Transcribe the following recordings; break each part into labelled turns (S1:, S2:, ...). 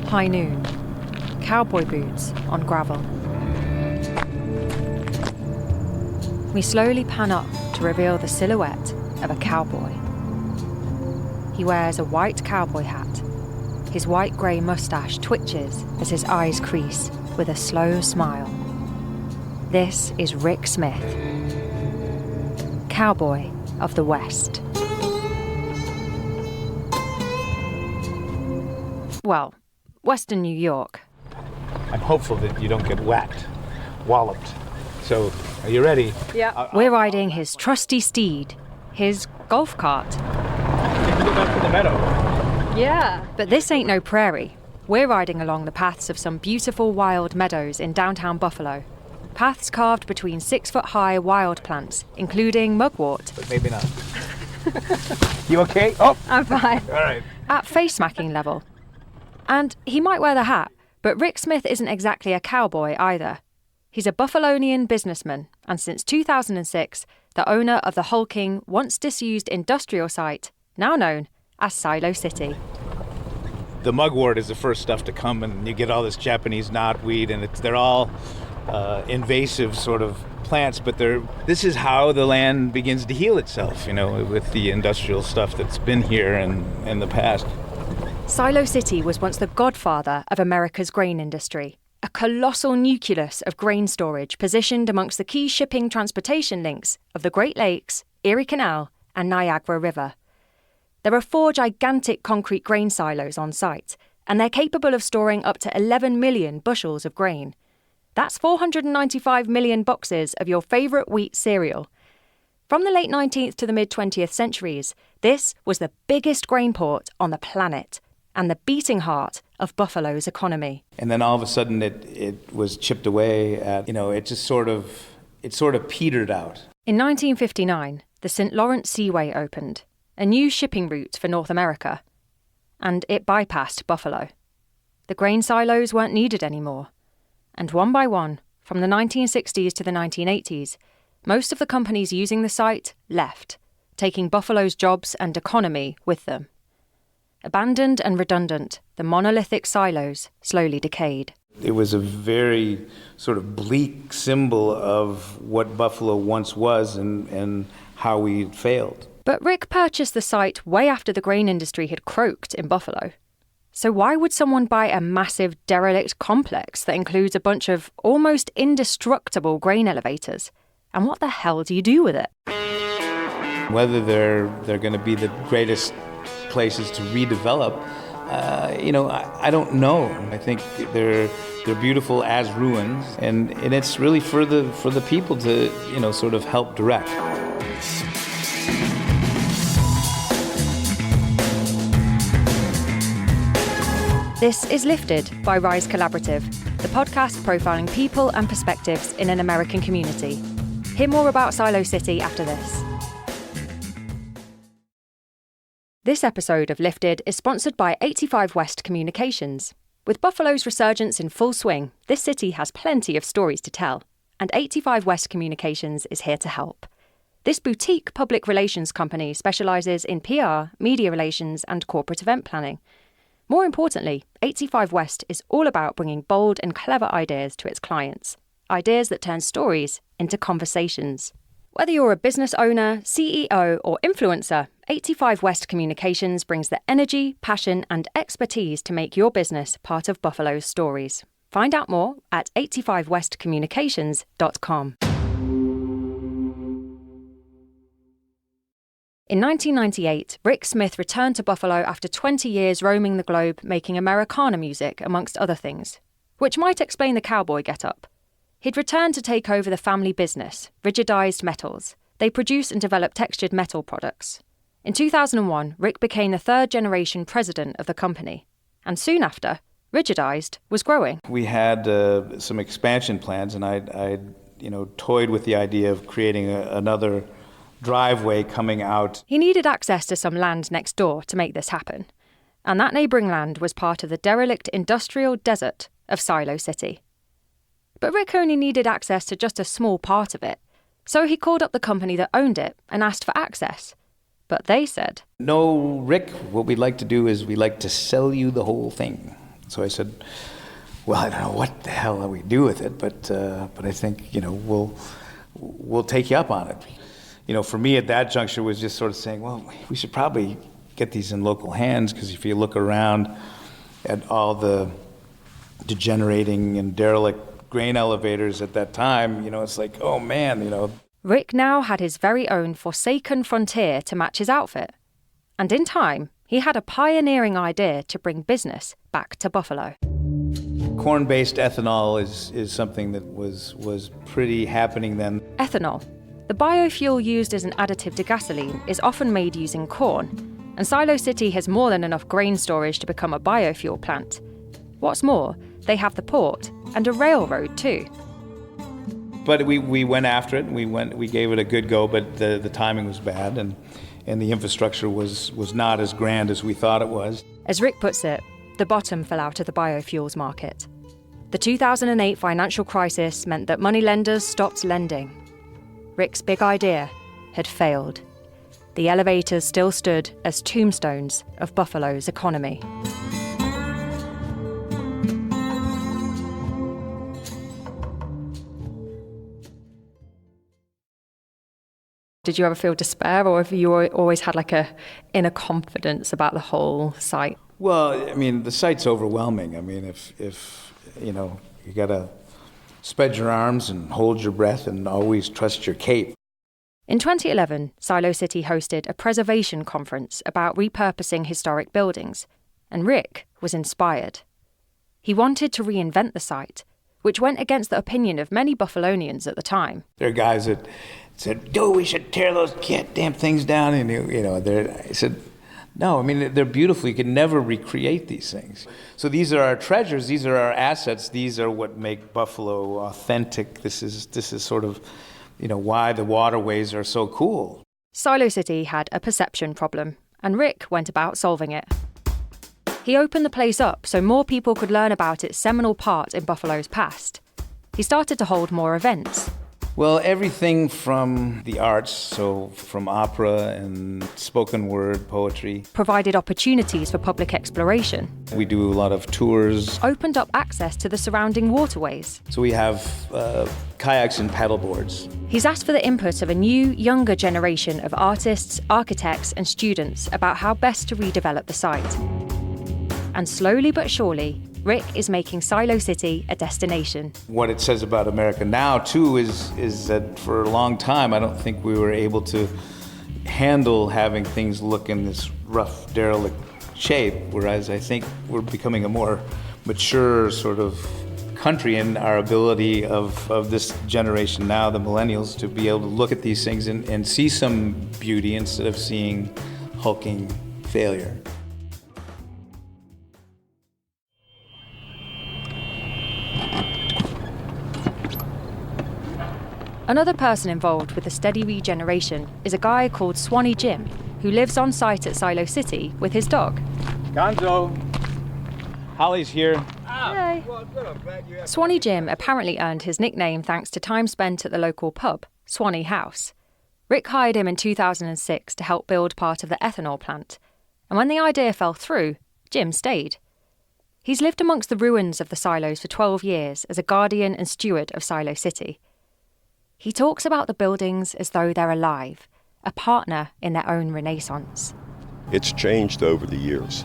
S1: High noon. Cowboy boots on gravel. We slowly pan up to reveal the silhouette of a cowboy. He wears a white cowboy hat. His white-grey moustache twitches as his eyes crease with a slow smile. This is Rick Smith, cowboy of the West. Well, Western New York.
S2: I'm hopeful that you don't get whacked, walloped. So, are you ready?
S1: Yeah. We're riding his trusty steed, his golf cart.
S2: Can we go back to the meadow?
S1: Yeah. But this ain't no prairie. We're riding along the paths of some beautiful wild meadows in downtown Buffalo. Paths carved between 6-foot-high wild plants, including mugwort.
S2: But maybe not. You okay? Oh!
S1: I'm fine.
S2: All right.
S1: At face-smacking level. And he might wear the hat, but Rick Smith isn't exactly a cowboy either. He's a Buffalonian businessman, and since 2006, the owner of the hulking, once disused industrial site, now known as Silo City.
S2: The mugwort is the first stuff to come, and you get all this Japanese knotweed, and they're all invasive sort of plants, but this is how the land begins to heal itself, with the industrial stuff that's been here in the past.
S1: Silo City was once the godfather of America's grain industry, a colossal nucleus of grain storage positioned amongst the key shipping transportation links of the Great Lakes, Erie Canal, and Niagara River. There are 4 gigantic concrete grain silos on site, and they're capable of storing up to 11 million bushels of grain. That's 495 million boxes of your favourite wheat cereal. From the late 19th to the mid-20th centuries, this was the biggest grain port on the planet and the beating heart of Buffalo's economy.
S2: And then all of a sudden it was chipped away at, it sort of petered out.
S1: In 1959, the St. Lawrence Seaway opened, a new shipping route for North America, and it bypassed Buffalo. The grain silos weren't needed anymore, and one by one, from the 1960s to the 1980s, most of the companies using the site left, taking Buffalo's jobs and economy with them. Abandoned and redundant, the monolithic silos slowly decayed.
S2: It was a very sort of bleak symbol of what Buffalo once was and how we failed.
S1: But Rick purchased the site way after the grain industry had croaked in Buffalo. So why would someone buy a massive derelict complex that includes a bunch of almost indestructible grain elevators? And what the hell do you do with it?
S2: Whether they're going to be the greatest places to redevelop, I don't know. I think they're beautiful as ruins, and it's really for the people to sort of help direct.
S1: This is Lifted by Rise Collaborative, the podcast profiling people and perspectives in an American community. Hear more about Silo City after this. This episode of Lifted is sponsored by 85 West Communications. With Buffalo's resurgence in full swing, this city has plenty of stories to tell, and 85 West Communications is here to help. This boutique public relations company specialises in PR, media relations, and corporate event planning. More importantly, 85 West is all about bringing bold and clever ideas to its clients, ideas that turn stories into conversations. Whether you're a business owner, CEO, or influencer, 85 West Communications brings the energy, passion, and expertise to make your business part of Buffalo's stories. Find out more at 85westcommunications.com. In 1998, Rick Smith returned to Buffalo after 20 years roaming the globe making Americana music, amongst other things, which might explain the cowboy get-up. He'd returned to take over the family business, Rigidized Metals. They produce and develop textured metal products. In 2001, Rick became the third-generation president of the company, and soon after, Rigidized was growing.
S2: We had some expansion plans, and I toyed with the idea of creating another driveway coming out.
S1: He needed access to some land next door to make this happen, and that neighbouring land was part of the derelict industrial desert of Silo City. But Rick only needed access to just a small part of it, so he called up the company that owned it and asked for access. But they said,
S2: "No, Rick, what we'd like to do is we'd like to sell you the whole thing. So I said, well, I don't know what the hell we do with it, but I think, we'll take you up on it. For me at that juncture was just sort of saying, well, we should probably get these in local hands, because if you look around at all the degenerating and derelict grain elevators at that time, it's like, oh man,
S1: Rick now had his very own forsaken frontier to match his outfit. And in time, he had a pioneering idea to bring business back to Buffalo.
S2: Corn-based ethanol is something that was pretty happening then.
S1: Ethanol, the biofuel used as an additive to gasoline, is often made using corn, and Silo City has more than enough grain storage to become a biofuel plant. What's more, they have the port and a railroad too.
S2: But we went after it, and we gave it a good go, but the timing was bad, and the infrastructure was not as grand as we thought it was.
S1: As Rick puts it, the bottom fell out of the biofuels market. The 2008 financial crisis meant that moneylenders stopped lending. Rick's big idea had failed. The elevators still stood as tombstones of Buffalo's economy. Did you ever feel despair, or have you always had like a inner confidence about the whole site?
S2: Well, the site's overwhelming. If you gotta spread your arms and hold your breath and always trust your cape.
S1: In 2011, Silo City hosted a preservation conference about repurposing historic buildings, and Rick was inspired. He wanted to reinvent the site, which went against the opinion of many Buffalonians at the time.
S2: There are guys that said, we should tear those goddamn things down. And, I said, no, they're beautiful. You can never recreate these things. So these are our treasures. These are our assets. These are what make Buffalo authentic. This is sort of, why the waterways are so cool.
S1: Silo City had a perception problem, and Rick went about solving it. He opened the place up so more people could learn about its seminal part in Buffalo's past. He started to hold more events.
S2: Well, everything from the arts, so from opera and spoken word poetry.
S1: Provided opportunities for public exploration.
S2: We do a lot of tours.
S1: Opened up access to the surrounding waterways.
S2: So we have kayaks and paddleboards.
S1: He's asked for the input of a new, younger generation of artists, architects and students about how best to redevelop the site. And slowly but surely, Rick is making Silo City a destination.
S2: What it says about America now, too, is that for a long time, I don't think we were able to handle having things look in this rough, derelict shape, whereas I think we're becoming a more mature sort of country in our ability of this generation now, the millennials, to be able to look at these things and see some beauty instead of seeing hulking failure.
S1: Another person involved with the steady regeneration is a guy called Swanny Jim, who lives on site at Silo City with his dog.
S2: Gonzo, Holly's here.
S1: Hey. Swanny Jim apparently earned his nickname thanks to time spent at the local pub, Swanny House. Rick hired him in 2006 to help build part of the ethanol plant, and when the idea fell through, Jim stayed. He's lived amongst the ruins of the silos for 12 years as a guardian and steward of Silo City. He talks about the buildings as though they're alive, a partner in their own renaissance.
S3: It's changed over the years.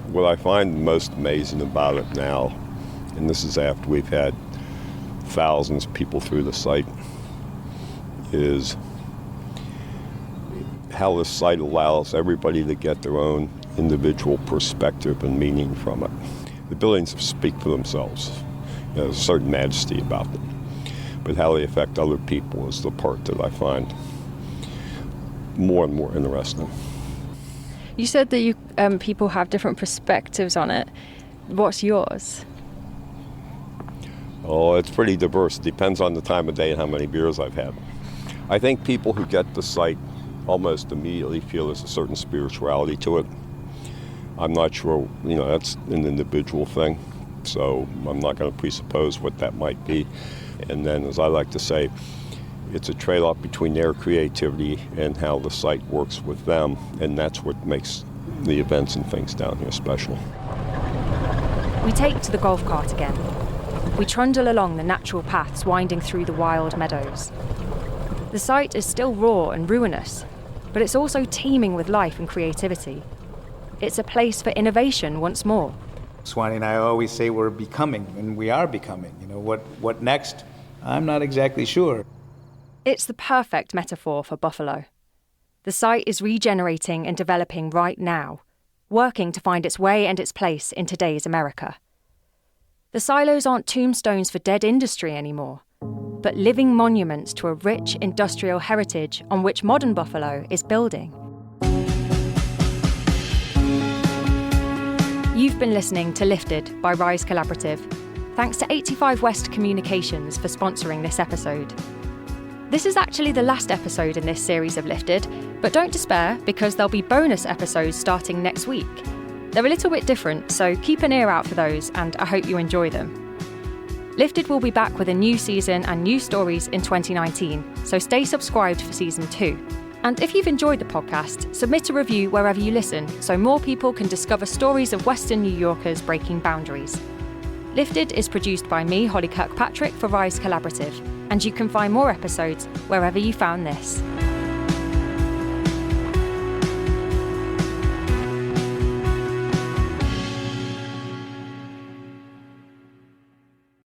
S3: What I find most amazing about it now, and this is after we've had thousands of people through the site, is how the site allows everybody to get their own individual perspective and meaning from it. The buildings speak for themselves. There's a certain majesty about them. But how they affect other people is the part that I find more and more interesting.
S1: You said that people have different perspectives on it. What's yours?
S3: Oh, it's pretty diverse. It depends on the time of day and how many beers I've had. I think people who get the site almost immediately feel there's a certain spirituality to it. I'm not sure, that's an individual thing, so I'm not going to presuppose what that might be. And then, as I like to say, it's a trade-off between their creativity and how the site works with them, and that's what makes the events and things down here special.
S1: We take to the golf cart again. We trundle along the natural paths winding through the wild meadows. The site is still raw and ruinous, but it's also teeming with life and creativity. It's a place for innovation once more.
S2: Swanny and I always say we're becoming, and we are becoming. What next? I'm not exactly sure.
S1: It's the perfect metaphor for Buffalo. The site is regenerating and developing right now, working to find its way and its place in today's America. The silos aren't tombstones for dead industry anymore, but living monuments to a rich industrial heritage on which modern Buffalo is building. You've been listening to Lifted by Rise Collaborative. Thanks to 85 West Communications for sponsoring this episode. This is actually the last episode in this series of Lifted, but don't despair because there'll be bonus episodes starting next week. They're a little bit different, so keep an ear out for those, and I hope you enjoy them. Lifted will be back with a new season and new stories in 2019, so stay subscribed for season 2. And if you've enjoyed the podcast, submit a review wherever you listen so more people can discover stories of Western New Yorkers breaking boundaries. Lifted is produced by me, Holly Kirkpatrick, for Rise Collaborative, and you can find more episodes wherever you found this.